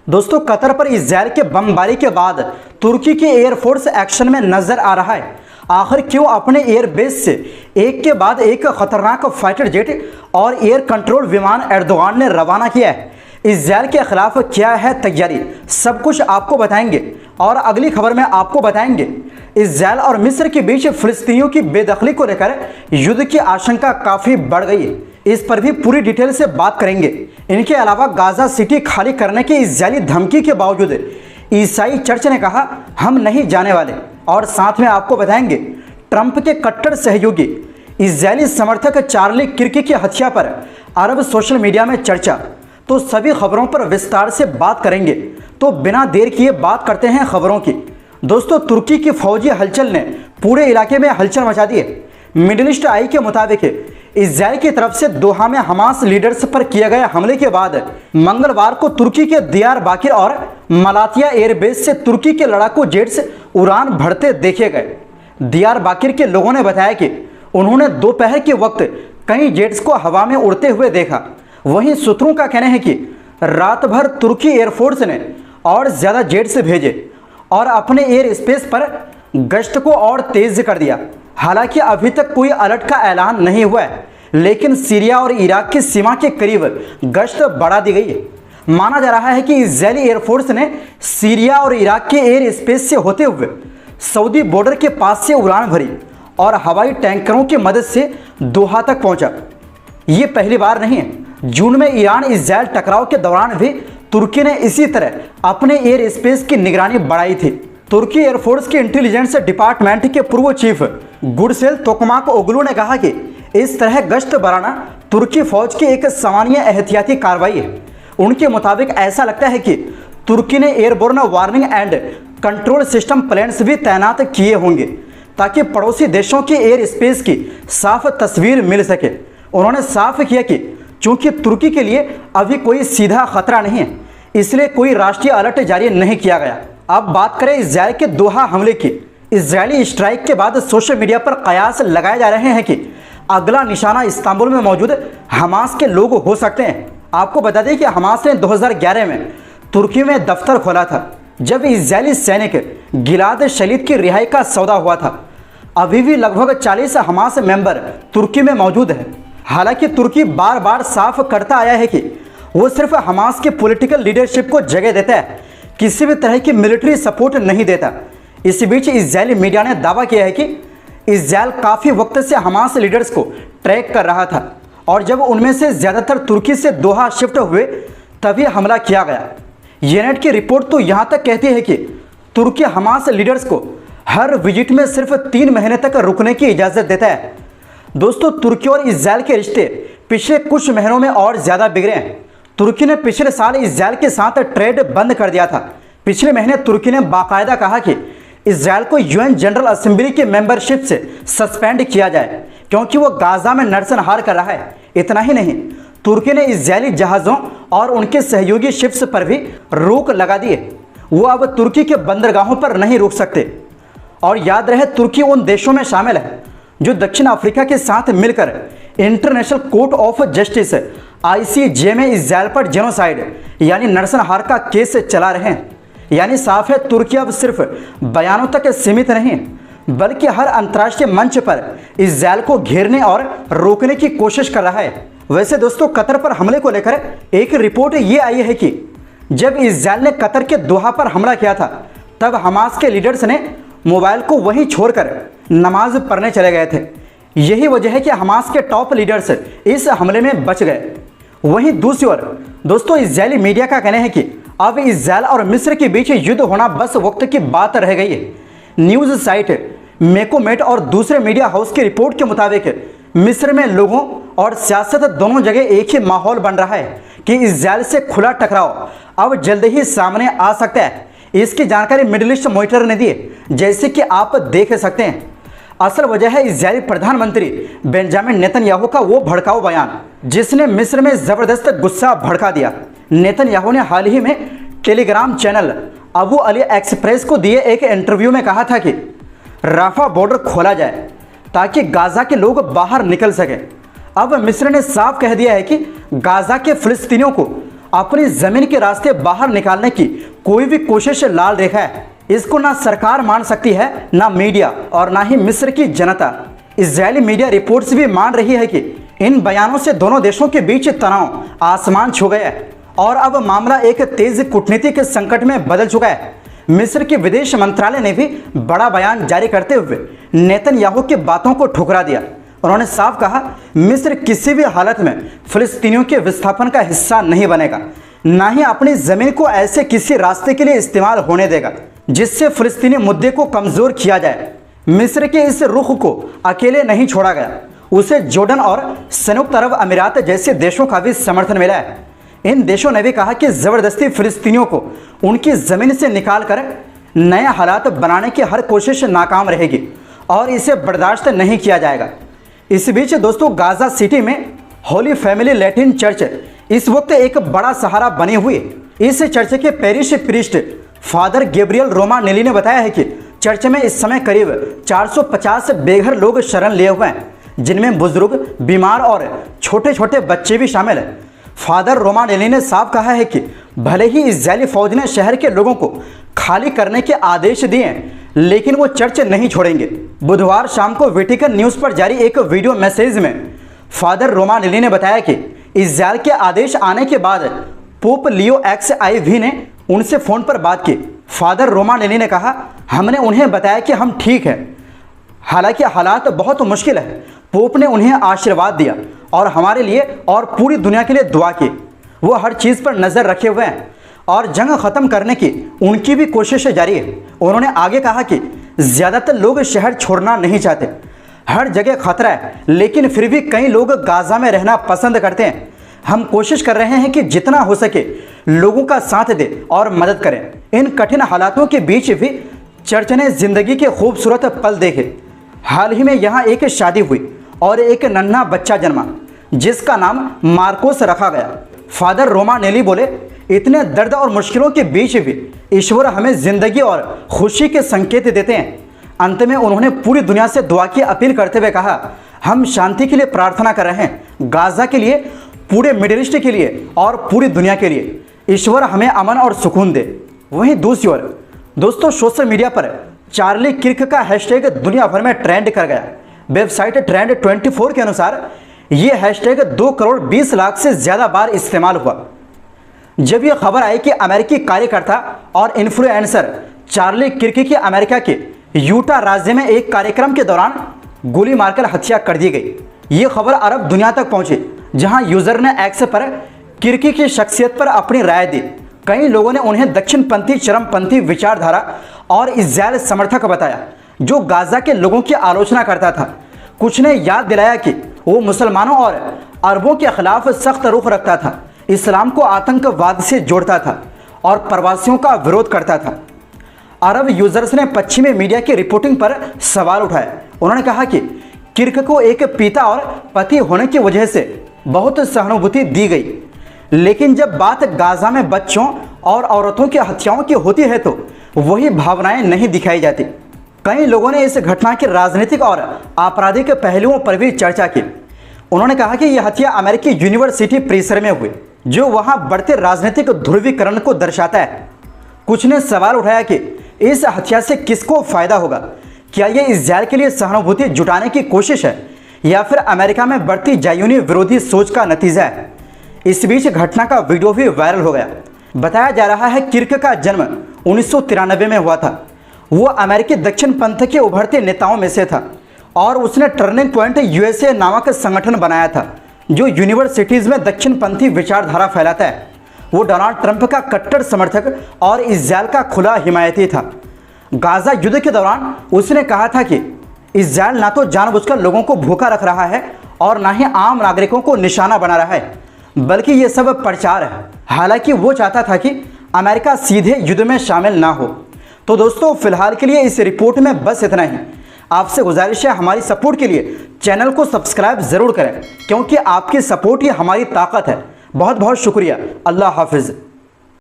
दोस्तों, कतर पर इजरायल के बमबारी के बाद तुर्की की एयरफोर्स एक्शन में नजर आ रहा है। आखिर क्यों अपने एयरबेस से एक के बाद एक खतरनाक फाइटर जेट और एयर कंट्रोल विमान एर्दोगान ने रवाना किया है। इजरायल के खिलाफ क्या है तैयारी, सब कुछ आपको बताएंगे। और अगली खबर में आपको बताएंगे इजरायल और मिस्र के बीच फिलिस्तीनियों की बेदखली को लेकर युद्ध की आशंका काफी बढ़ गई है। इस पर भी पूरी डिटेल से बात करेंगे। इनके अलावा गाजा सिटी खाली करने की इजरायली धमकी के बावजूद ईसाई चर्च ने कहा हम नहीं जाने वाले। और साथ में आपको बताएंगे ट्रंप के कट्टर सहयोगी इजरायली समर्थक चार्ली किर्क की हत्या पर अरब सोशल मीडिया में चर्चा। तो सभी खबरों पर विस्तार से बात करेंगे। तो बिना देर किए बात करते हैं खबरों की। दोस्तों, तुर्की की फौजी हलचल ने पूरे इलाके में हलचल मचा दी है। मिडिल ईस्ट आई के मुताबिक इजरायल की तरफ से दोहा में हमास लीडर्स पर किए गए हमले के बाद मंगलवार को तुर्की के दियार बाकिर और मलातिया एयरबेस से तुर्की के लड़ाकू जेट्स उड़ान भरते देखे गए। दियार बाकिर के लोगों ने बताया कि उन्होंने दोपहर के वक्त कई जेट्स को हवा में उड़ते हुए देखा। वहीं सूत्रों का कहना है कि रात भर तुर्की एयरफोर्स ने और ज़्यादा जेट्स भेजे और अपने एयर स्पेस पर गश्त को और तेज कर दिया। हालांकि अभी तक कोई अलर्ट का ऐलान नहीं हुआ है, लेकिन सीरिया और इराक की सीमा के करीब गश्त बढ़ा दी गई है। माना जा रहा है कि इजरायली एयरफोर्स ने सीरिया और इराक के एयर स्पेस से होते हुए सऊदी बॉर्डर के पास से उड़ान भरी और हवाई टैंकरों की मदद से दोहा तक पहुंचा। ये पहली बार नहीं है। जून में ईरान इजरायल टकराव के दौरान भी तुर्की ने इसी तरह अपने एयर स्पेस की निगरानी बढ़ाई थी। तुर्की एयरफोर्स के इंटेलिजेंस डिपार्टमेंट के पूर्व चीफ गुरसेल तोकमाक ओगलू ने कहा कि इस तरह गश्त बढ़ाना तुर्की फौज की एक सामान्य एहतियाती कार्रवाई है। उनके मुताबिक ऐसा लगता है कि तुर्की ने airborne warning and control system planes भी तैनात किए होंगे ताकि पड़ोसी देशों के एयर स्पेस की साफ तस्वीर मिल सके। उन्होंने साफ किया कि चूंकि तुर्की के लिए अभी कोई सीधा खतरा नहीं है, इसलिए कोई राष्ट्रीय अलर्ट जारी नहीं किया गया। अब बात करें इजरायल के दोहा हमले की। इजरायली स्ट्राइक के बाद सोशल मीडिया पर कयास लगाए जा रहे हैं कि अगला निशाना इस्तांबुल में मौजूद हमास के लोग हो सकते हैं। आपको बता दें कि हमास ने 2011 में तुर्की में दफ्तर खोला था, जब इजरायली सैनिक गिलाद शलीद की रिहाई का सौदा हुआ था। अभी भी लगभग 40 हमास मेंबर तुर्की में मौजूद है। हालांकि तुर्की बार बार साफ करता आया है कि वो सिर्फ हमास के पॉलिटिकल लीडरशिप को जगह देता है, किसी भी तरह की मिलिट्री सपोर्ट नहीं देता। इसी बीच इजरायली मीडिया ने दावा किया है कि इजरायल काफ़ी वक्त से हमास लीडर्स को ट्रैक कर रहा था और जब उनमें से ज़्यादातर तुर्की से दोहा शिफ्ट हुए तभी हमला किया गया। यूनेट की रिपोर्ट तो यहाँ तक कहती है कि तुर्की हमास लीडर्स को हर विजिट में सिर्फ 3 महीने तक रुकने की इजाज़त देता है। दोस्तों, तुर्की और इजरायल के रिश्ते पिछले कुछ महीनों में और ज़्यादा बिगड़े हैं। तुर्की ने पिछले साल इजरायल के साथ ट्रेड बंद कर दिया था। पिछले महीने तुर्की ने बाकायदा कहा कि इजरायल को यूएन जनरल असेंबली के मेंबरशिप से सस्पेंड किया जाए क्योंकि वो गाजा में नरसंहार कर रहा है। इतना ही नहीं, तुर्की ने इजरायली जहाज़ों और उनके सहयोगी शिप्स पर भी रोक लगा दी है। वो अब तुर्की के बंदरगाहों पर नहीं रुक सकते। और याद रहे, तुर्की उन देशों में शामिल है जो दक्षिण अफ्रीका के साथ मिलकर international court of justice ICJ में इजरायल पर जेनोसाइड यानी नरसंहार का केस चला रहे हैं। यानी साफ है, तुर्की अब सिर्फ बयानों तक सीमित नहीं बल्कि हर अंतर्राष्ट्रीय मंच पर इजरायल को घेरने और रोकने की कोशिश कर रहा है। वैसे दोस्तों, कतर पर हमले को लेकर एक रिपोर्ट ये आई है कि जब इजरायल ने कतर के दोहा पर हमला किया था तब हमास के लीडर्स ने मोबाइल को वहीं छोड़कर नमाज पढ़ने चले गए थे। यही वजह है कि हमास के टॉप लीडर्स इस हमले में बच गए। वहीं दूसरी ओर दोस्तों, इजरायली मीडिया का कहना है कि अब इजरायल और मिस्र के बीच युद्ध होना बस वक्त की बात रह गई है। न्यूज़ साइट मेकोमेट और दूसरे मीडिया हाउस की रिपोर्ट के मुताबिक मिस्र में लोगों और सियासत दोनों जगह एक ही माहौल बन रहा है कि इजरायल से खुला टकराव अब जल्द ही सामने आ सकता है। इसकी जानकारी मिडिल ईस्ट मॉनिटर ने दी है, जैसे कि आप देख सकते हैं। असल वजह है इजरायली प्रधानमंत्री बेंजामिन नेतन्याहू का वो भड़काऊ बयान जिसने मिस्र में ज़बरदस्त गुस्सा भड़का दिया। नेतन्याहू ने हाल ही में Telegram channel Abu Ali express को दिए एक इंटरव्यू में कहा था कि राफा बॉर्डर खोला जाए ताकि गाजा के लोग बाहर निकल सकें। अब मिस्र ने साफ कह दिया है कि गाजा के फिलिस्तीनियों को अपनी ज़मीन के रास्ते बाहर निकालने की कोई भी कोशिश लाल रेखा है। इसको ना सरकार मान सकती है, ना मीडिया और ना ही मिस्र की जनता। इजरायली मीडिया रिपोर्ट्स भी मान रही है कि इन बयानों से दोनों देशों के बीच तनाव आसमान छू गया है और अब मामला एक तेज कूटनीतिक संकट में बदल चुका है। मिस्र के विदेश मंत्रालय ने भी बड़ा बयान जारी करते हुए नेतन्याहू की बातों को ठुकरा दिया। उन्होंने साफ कहा, मिस्र किसी भी हालत में फिलिस्तीनियों के विस्थापन का हिस्सा नहीं बनेगा, ना ही अपनी ज़मीन को ऐसे किसी रास्ते के लिए इस्तेमाल होने देगा जिससे फिलिस्तीनी मुद्दे को कमज़ोर किया जाए। मिस्र के इस रुख को अकेले नहीं छोड़ा गया, उसे जॉर्डन और संयुक्त अरब अमीरात जैसे देशों का भी समर्थन मिला है। इन देशों ने भी कहा कि ज़बरदस्ती फिलिस्तीनियों को उनकी ज़मीन से निकाल कर नए हालात बनाने की हर कोशिश नाकाम रहेगी और इसे बर्दाश्त नहीं किया जाएगा। इस बीच दोस्तों, गाज़ा सिटी में होली फैमिली लैटिन चर्च इस वक्त एक बड़ा सहारा बनी हुई है। इस चर्च के पेरिश प्रीस्ट फादर गैब्रियल रोमानेली ने बताया है कि चर्च में इस समय करीब 450 बेघर लोग शरण लिए हुए हैं, जिनमें बुजुर्ग, बीमार और छोटे छोटे बच्चे भी शामिल हैं। फादर रोमानेली ने साफ कहा है कि भले ही इजरायली फौज ने शहर के लोगों को खाली करने के आदेश दिए हैं, लेकिन वो चर्च नहीं छोड़ेंगे। बुधवार शाम को वेटिकन न्यूज़ पर जारी एक वीडियो मैसेज में फादर रोमानेली ने बताया कि इजरायल के आदेश आने के बाद पोप लियो XIV ने उनसे फ़ोन पर बात की। फादर रोमानेली ने कहा, हमने उन्हें बताया कि हम ठीक हैं, हालांकि हालात बहुत मुश्किल है। पोप ने उन्हें आशीर्वाद दिया और हमारे लिए और पूरी दुनिया के लिए दुआ की। वो हर चीज़ पर नज़र रखे हुए हैं और जंग ख़त्म करने की उनकी भी कोशिश जारी है। उन्होंने आगे कहा कि ज़्यादातर लोग शहर छोड़ना नहीं चाहते, हर जगह खतरा है, लेकिन फिर भी कई लोग गाज़ा में रहना पसंद करते हैं। हम कोशिश कर रहे हैं कि जितना हो सके लोगों का साथ दें और मदद करें। इन कठिन हालातों के बीच भी चर्च ने ज़िंदगी के खूबसूरत पल देखे। हाल ही में यहाँ एक शादी हुई और एक नन्हा बच्चा जन्मा, जिसका नाम मार्कोस रखा गया। फादर रोमानेली बोले, इतने दर्द और मुश्किलों के बीच भी ईश्वर हमें ज़िंदगी और खुशी के संकेत देते हैं। अंत में उन्होंने पूरी दुनिया से दुआ की अपील करते हुए कहा, हम शांति के लिए प्रार्थना कर रहे हैं, गाज़ा के लिए, पूरे मिडिल ईस्ट के लिए और पूरी दुनिया के लिए। ईश्वर हमें अमन और सुकून दे। वहीं दूसरी ओर दोस्तों, सोशल मीडिया पर चार्ली किर्क का हैशटैग दुनिया भर में ट्रेंड कर गया। वेबसाइट ट्रेंड 24 के अनुसार ये हैशटैग 2 करोड़ 20 लाख से ज़्यादा बार इस्तेमाल हुआ। जब यह खबर आई कि अमेरिकी कार्यकर्ता और इन्फ्लुएंसर चार्ली किर्क की अमेरिका के यूटा राज्य में एक कार्यक्रम के दौरान गोली मारकर हत्या कर दी गई। ये खबर अरब दुनिया तक पहुंची, जहां यूजर ने एक्स पर किर्की की शख्सियत पर अपनी राय दी। कई लोगों ने उन्हें दक्षिणपंथी, चरमपंथी विचारधारा और इजरायल समर्थक बताया, जो गाज़ा के लोगों की आलोचना करता था। कुछ ने याद दिलाया कि वो मुसलमानों और अरबों के खिलाफ सख्त रुख रखता था, इस्लाम को आतंकवाद से जोड़ता था और प्रवासियों का विरोध करता था। अरब यूजर्स ने पश्चिमी मीडिया की रिपोर्टिंग पर सवाल उठाए। उन्होंने कहा कि किर्क को एक पिता और पति होने की वजह से बहुत सहानुभूति दी गई, लेकिन जब बात गाज़ा में बच्चों और औरतों की हत्याओं की होती है तो वही भावनाएं नहीं दिखाई जाती। कई लोगों ने इस घटना के राजनीतिक और आपराधिक पहलुओं पर भी चर्चा की। उन्होंने कहा कि यह हत्या अमेरिकी यूनिवर्सिटी परिसर में हुई, जो वहां बढ़ते राजनीतिक ध्रुवीकरण को दर्शाता है। कुछ ने सवाल उठाया कि इस हत्या से किसको फायदा होगा? क्या यह इजरायल के लिए सहानुभूति जुटाने की कोशिश है या फिर अमेरिका में बढ़ती ज़ायोनी विरोधी सोच का नतीजा है? इस बीच घटना का वीडियो भी वायरल हो गया। बताया जा रहा है किर्क का जन्म 1993 में हुआ था। वो अमेरिकी दक्षिण पंथ के उभरते नेताओं में से था और उसने टर्निंग पॉइंट USA नामक संगठन बनाया था, जो यूनिवर्सिटीज़ में दक्षिणपंथी विचारधारा फैलाता है। वो डोनाल्ड ट्रंप का कट्टर समर्थक और इजरायल का खुला हिमायती था। गाज़ा युद्ध के दौरान उसने कहा था कि इजरायल ना तो जानबूझकर लोगों को भूखा रख रहा है और ना ही आम नागरिकों को निशाना बना रहा है, बल्कि ये सब प्रचार है। हालांकि वो चाहता था कि अमेरिका सीधे युद्ध में शामिल ना हो। तो दोस्तों, फिलहाल के लिए इस रिपोर्ट में बस इतना ही। आपसे गुजारिश है, हमारी सपोर्ट के लिए चैनल को सब्सक्राइब ज़रूर करें, क्योंकि आपकी सपोर्ट ही हमारी ताकत है। बहुत बहुत शुक्रिया। अल्लाह हाफिज़।